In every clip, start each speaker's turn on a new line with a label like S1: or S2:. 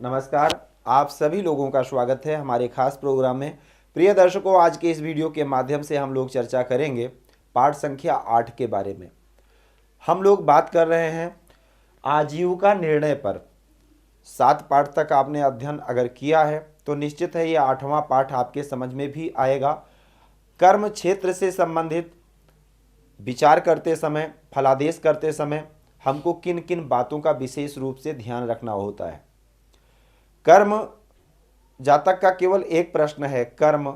S1: नमस्कार, आप सभी लोगों का स्वागत है हमारे खास प्रोग्राम में। प्रिय दर्शकों, आज के इस वीडियो के माध्यम से हम लोग चर्चा करेंगे पाठ संख्या 8 के बारे में। हम लोग बात कर रहे हैं आजीविका निर्णय पर। 7 पाठ तक आपने अध्ययन अगर किया है तो निश्चित है ये 8वां पाठ आपके समझ में भी आएगा। कर्म क्षेत्र से संबंधित विचार करते समय, फलादेश करते समय हमको किन किन बातों का विशेष रूप से ध्यान रखना होता है। कर्म जातक का केवल एक प्रश्न है कर्म,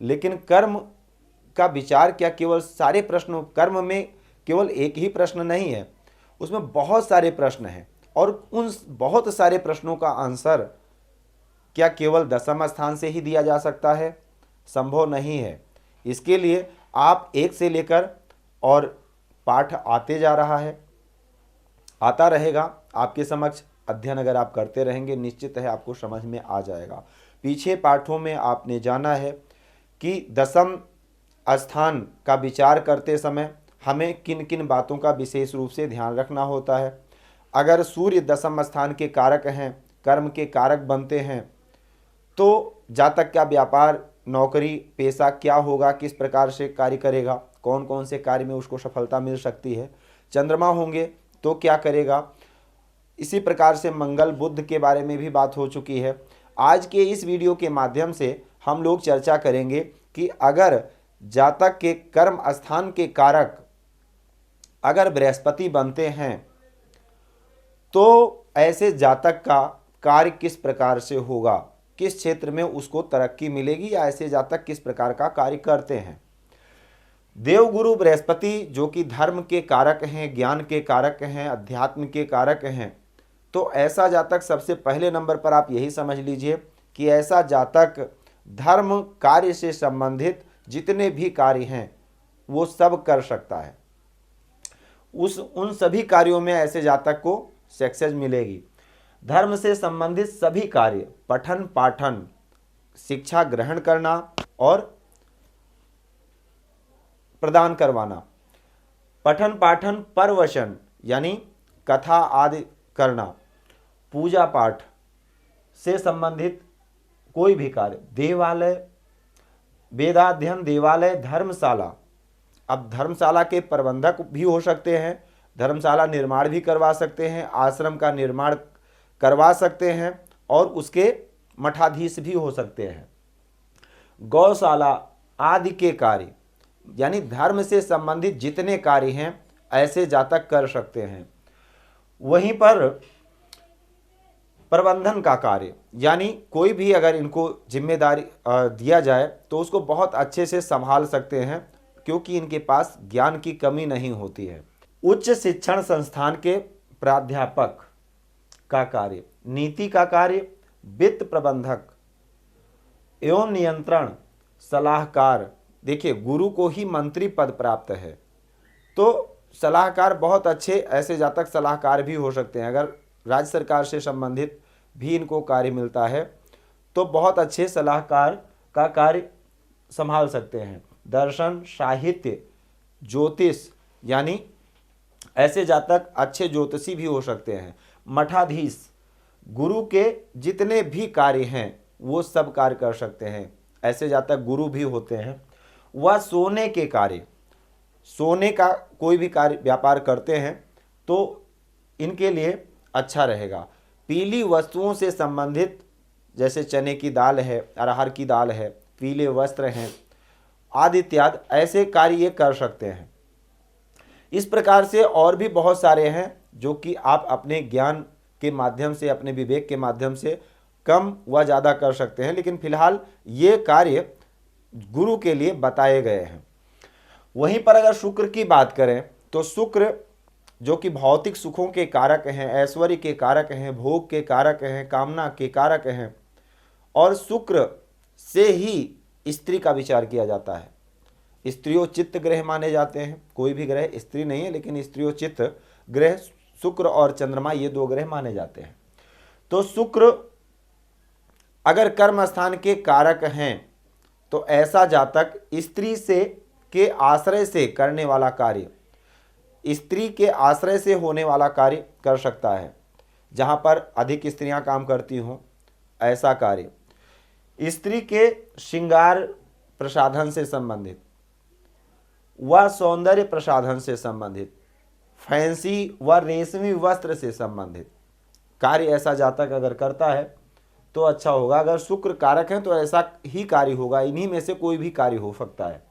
S1: लेकिन कर्म का विचार क्या केवल सारे प्रश्नों, कर्म में केवल एक ही प्रश्न नहीं है, उसमें बहुत सारे प्रश्न हैं और उन बहुत सारे प्रश्नों का आंसर क्या केवल दशम स्थान से ही दिया जा सकता है? संभव नहीं है। इसके लिए आप एक से लेकर और पाठ आते जा रहा है, आता रहेगा आपके समक्ष। अध्ययन अगर आप करते रहेंगे निश्चित है आपको समझ में आ जाएगा। पीछे पाठों में आपने जाना है कि दशम स्थान का विचार करते समय हमें किन किन बातों का विशेष रूप से ध्यान रखना होता है। अगर सूर्य दशम स्थान के कारक हैं, कर्म के कारक बनते हैं, तो जातक का व्यापार, नौकरी, पेशा क्या होगा, किस प्रकार से कार्य करेगा, कौन कौन से कार्य में उसको सफलता मिल सकती है। चंद्रमा होंगे तो क्या करेगा। इसी प्रकार से मंगल, बुध के बारे में भी बात हो चुकी है। आज के इस वीडियो के माध्यम से हम लोग चर्चा करेंगे कि अगर जातक के कर्म स्थान के कारक अगर बृहस्पति बनते हैं तो ऐसे जातक का कार्य किस प्रकार से होगा, किस क्षेत्र में उसको तरक्की मिलेगी, या ऐसे जातक किस प्रकार का कार्य करते हैं। देवगुरु बृहस्पति जो कि धर्म के कारक हैं, ज्ञान के कारक हैं, अध्यात्म के कारक हैं, तो ऐसा जातक सबसे पहले नंबर पर आप यही समझ लीजिए कि ऐसा जातक धर्म कार्य से संबंधित जितने भी कार्य हैं वो सब कर सकता है। उन सभी कार्यों में ऐसे जातक को सक्सेस मिलेगी। धर्म से संबंधित सभी कार्य, पठन पाठन, शिक्षा ग्रहण करना और प्रदान करवाना, पठन पाठन, परवशन यानी कथा आदि करना, पूजा पाठ से संबंधित कोई भी कार्य, देवालय, वेदाध्ययन, देवालय, धर्मशाला। अब धर्मशाला के प्रबंधक भी हो सकते हैं, धर्मशाला निर्माण भी करवा सकते हैं, आश्रम का निर्माण करवा सकते हैं और उसके मठाधीश भी हो सकते हैं। गौशाला आदि के कार्य यानी धर्म से संबंधित जितने कार्य हैं ऐसे जातक कर सकते हैं। वहीं पर प्रबंधन का कार्य यानी कोई भी अगर इनको जिम्मेदारी दिया जाए तो उसको बहुत अच्छे से संभाल सकते हैं, क्योंकि इनके पास ज्ञान की कमी नहीं होती है। उच्च शिक्षण संस्थान के प्राध्यापक का कार्य, नीति का कार्य, वित्त प्रबंधक एवं नियंत्रण सलाहकार। देखिए, गुरु को ही मंत्री पद प्राप्त है, तो सलाहकार बहुत अच्छे ऐसे जातक सलाहकार भी हो सकते हैं। अगर राज्य सरकार से संबंधित भी इनको कार्य मिलता है तो बहुत अच्छे सलाहकार का कार्य संभाल सकते हैं। दर्शन, साहित्य, ज्योतिष यानी ऐसे जातक अच्छे ज्योतिषी भी हो सकते हैं। मठाधीश, गुरु के जितने भी कार्य हैं वो सब कार्य कर सकते हैं, ऐसे जातक गुरु भी होते हैं। वह सोने के कार्य, सोने का कोई भी कार्य व्यापार करते हैं तो इनके लिए अच्छा रहेगा। पीली वस्तुओं से संबंधित जैसे चने की दाल है, अरहर की दाल है, पीले वस्त्र हैं आदि इत्यादि ऐसे कार्य ये कर सकते हैं। इस प्रकार से और भी बहुत सारे हैं जो कि आप अपने ज्ञान के माध्यम से, अपने विवेक के माध्यम से कम व ज़्यादा कर सकते हैं, लेकिन फिलहाल ये कार्य गुरु के लिए बताए गए हैं। वहीं पर अगर शुक्र की बात करें तो शुक्र जो कि भौतिक सुखों के कारक हैं, ऐश्वर्य के कारक हैं, भोग के कारक हैं, कामना के कारक हैं, और शुक्र से ही स्त्री का विचार किया जाता है। स्त्रियोचित्त ग्रह माने जाते हैं, कोई भी ग्रह स्त्री नहीं है लेकिन स्त्रियोचित्त ग्रह शुक्र और चंद्रमा ये 2 ग्रह माने जाते हैं। तो शुक्र अगर कर्म स्थान के कारक हैं तो ऐसा जातक स्त्री से के आश्रय से करने वाला कार्य, स्त्री के आश्रय से होने वाला कार्य कर सकता है। जहाँ पर अधिक स्त्रियाँ काम करती हों, ऐसा कार्य। स्त्री के श्रृंगार प्रसाधन से संबंधित व सौंदर्य प्रसाधन से संबंधित, फैंसी व रेशमी वस्त्र से संबंधित कार्य ऐसा जातक अगर करता है तो अच्छा होगा। अगर शुक्र कारक है तो ऐसा ही कार्य होगा, इन्हीं में से कोई भी कार्य हो सकता है।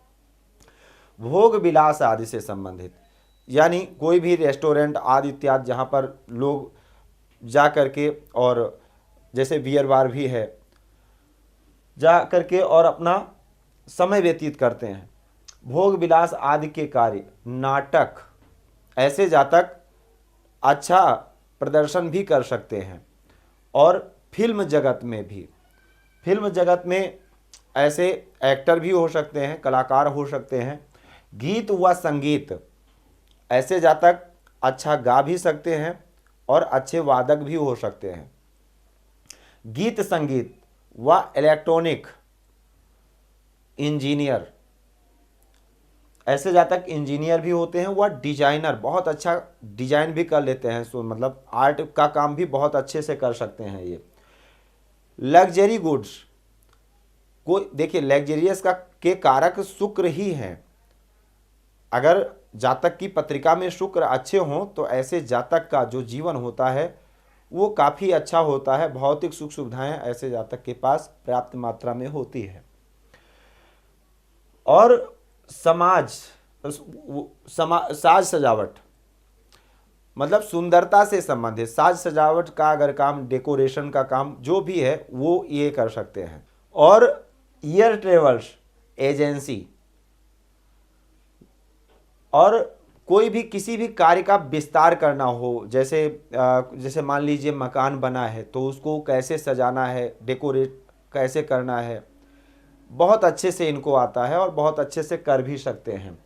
S1: भोग विलास आदि से संबंधित, यानी कोई भी रेस्टोरेंट आदि इत्यादि जहाँ पर लोग जा करके, और जैसे बियर बार भी है, जा करके और अपना समय व्यतीत करते हैं। भोग विलास आदि के कार्य, नाटक, ऐसे जातक अच्छा प्रदर्शन भी कर सकते हैं। और फिल्म जगत में भी, फिल्म जगत में ऐसे एक्टर भी हो सकते हैं, कलाकार हो सकते हैं। गीत व संगीत, ऐसे जातक अच्छा गा भी सकते हैं और अच्छे वादक भी हो सकते हैं। गीत संगीत व इलेक्ट्रॉनिक इंजीनियर, ऐसे जातक इंजीनियर भी होते हैं। वह डिजाइनर, बहुत अच्छा डिजाइन भी कर लेते हैं, सो मतलब आर्ट का काम भी बहुत अच्छे से कर सकते हैं ये। लग्जरी गुड्स, कोई देखिए लग्जरियस का के कारक शुक्र ही हैं। अगर जातक की पत्रिका में शुक्र अच्छे हों तो ऐसे जातक का जो जीवन होता है वो काफ़ी अच्छा होता है। भौतिक सुख सुविधाएं ऐसे जातक के पास पर्याप्त मात्रा में होती है। और साज सजावट, मतलब सुंदरता से संबंधित साज सजावट का अगर काम, डेकोरेशन का काम जो भी है वो ये कर सकते हैं। और एयर ट्रेवल्स एजेंसी, और कोई भी किसी भी कार्य का विस्तार करना हो, जैसे मान लीजिए मकान बना है तो उसको कैसे सजाना है, डेकोरेट कैसे करना है, बहुत अच्छे से इनको आता है और बहुत अच्छे से कर भी सकते हैं।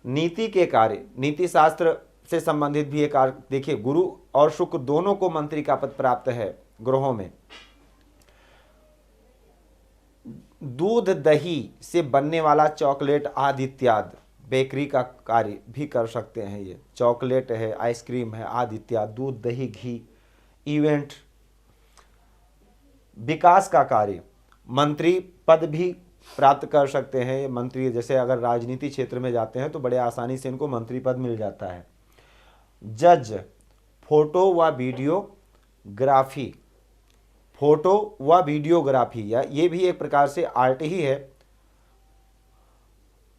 S1: नीति के कार्य, नीति शास्त्र से संबंधित भी एक कार्य। देखिए गुरु और शुक्र दोनों को मंत्री का पद प्राप्त है ग्रहों में। दूध दही से बनने वाला चॉकलेट आदि इत्यादि, बेकरी का कार्य भी कर सकते हैं। ये चॉकलेट है, आइसक्रीम है आदि इत्यादि, दूध दही घी, इवेंट, विकास का कार्य, मंत्री पद भी प्राप्त कर सकते हैं। ये मंत्री, जैसे अगर राजनीति क्षेत्र में जाते हैं तो बड़े आसानी से इनको मंत्री पद मिल जाता है। जज, फोटो व वीडियोग्राफी, फोटो व वीडियोग्राफी या ये भी एक प्रकार से आर्ट ही है।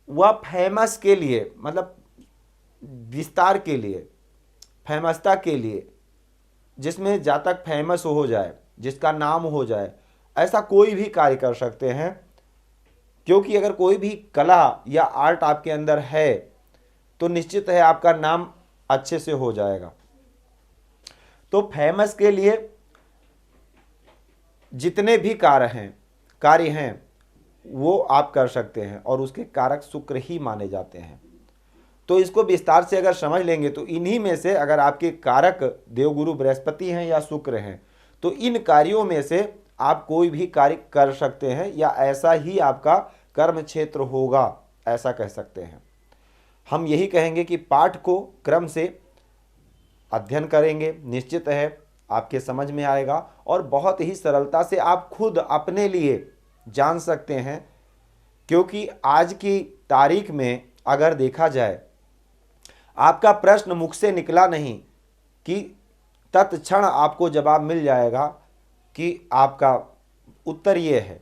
S1: वह फेमस के लिए, मतलब विस्तार के लिए, फेमसता के लिए, जिसमें जातक फेमस हो जाए, जिसका नाम हो जाए, ऐसा कोई भी कार्य कर सकते हैं। क्योंकि अगर कोई भी कला या आर्ट आपके अंदर है तो निश्चित है आपका नाम अच्छे से हो जाएगा। तो फेमस के लिए जितने भी कार्य हैं वो आप कर सकते हैं और उसके कारक शुक्र ही माने जाते हैं। तो इसको विस्तार से अगर समझ लेंगे तो इन्हीं में से अगर आपके कारक देवगुरु बृहस्पति हैं या शुक्र हैं तो इन कार्यों में से आप कोई भी कार्य कर सकते हैं या ऐसा ही आपका कर्म क्षेत्र होगा, ऐसा कह सकते हैं। हम यही कहेंगे कि पाठ को क्रम से अध्ययन करेंगे, निश्चित है आपके समझ में आएगा और बहुत ही सरलता से आप खुद अपने लिए जान सकते हैं। क्योंकि आज की तारीख में अगर देखा जाए, आपका प्रश्न मुख से निकला नहीं कि तत्क्षण आपको जवाब मिल जाएगा कि आपका उत्तर ये है।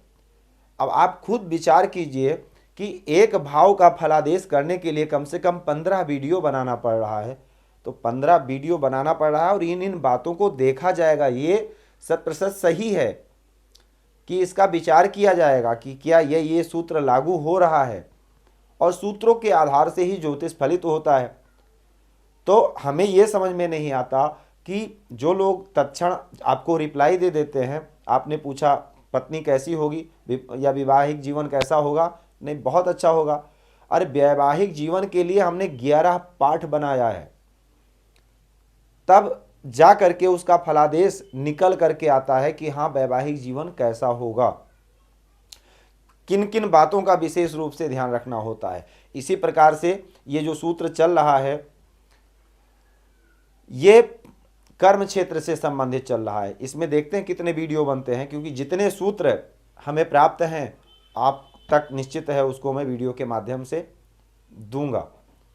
S1: अब आप खुद विचार कीजिए कि एक भाव का फलादेश करने के लिए कम से कम 15 वीडियो बनाना पड़ रहा है। तो 15 वीडियो बनाना पड़ रहा है और इन बातों को देखा जाएगा, ये 100% सही है कि इसका विचार किया जाएगा कि क्या ये सूत्र लागू हो रहा है, और सूत्रों के आधार से ही ज्योतिष फलित होता है। तो हमें ये समझ में नहीं आता कि जो लोग तत्क्षण आपको रिप्लाई दे देते हैं, आपने पूछा पत्नी कैसी होगी या वैवाहिक जीवन कैसा होगा, नहीं बहुत अच्छा होगा। अरे वैवाहिक जीवन के लिए हमने 11 पाठ बनाया है, तब जा करके उसका फलादेश निकल करके आता है कि हाँ वैवाहिक जीवन कैसा होगा, किन किन बातों का विशेष रूप से ध्यान रखना होता है। इसी प्रकार से ये जो सूत्र चल रहा है ये कर्म क्षेत्र से संबंधित चल रहा है। इसमें देखते हैं कितने वीडियो बनते हैं, क्योंकि जितने सूत्र हमें प्राप्त हैं आप तक निश्चित है उसको मैं वीडियो के माध्यम से दूंगा।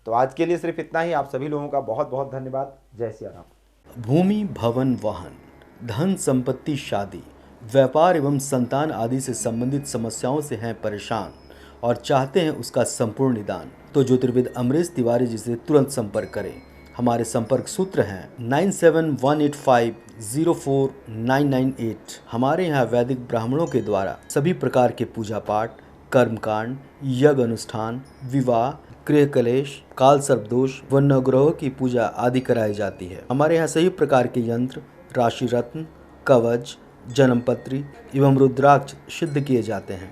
S1: तो आज के लिए सिर्फ इतना ही। आप सभी लोगों का बहुत बहुत धन्यवाद। जय सिया राम।
S2: भूमि, भवन, वाहन, धन, संपत्ति, शादी, व्यापार एवं संतान आदि से संबंधित समस्याओं से हैं परेशान और चाहते हैं उसका संपूर्ण निदान, तो ज्योतिर्विद अमरीश तिवारी जी से तुरंत संपर्क करें। हमारे संपर्क सूत्र हैं 9718504998। हमारे यहाँ वैदिक ब्राह्मणों के द्वारा सभी प्रकार के पूजा पाठ, कर्मकांड, यज्ञ अनुष्ठान, विवाह, गृह कलेश, काल सर्पदोष व नवग्रहों की पूजा आदि कराई जाती है। हमारे यहाँ सभी प्रकार के यंत्र, राशि रत्न, कवच, जन्मपत्री एवं रुद्राक्ष सिद्ध किए जाते हैं।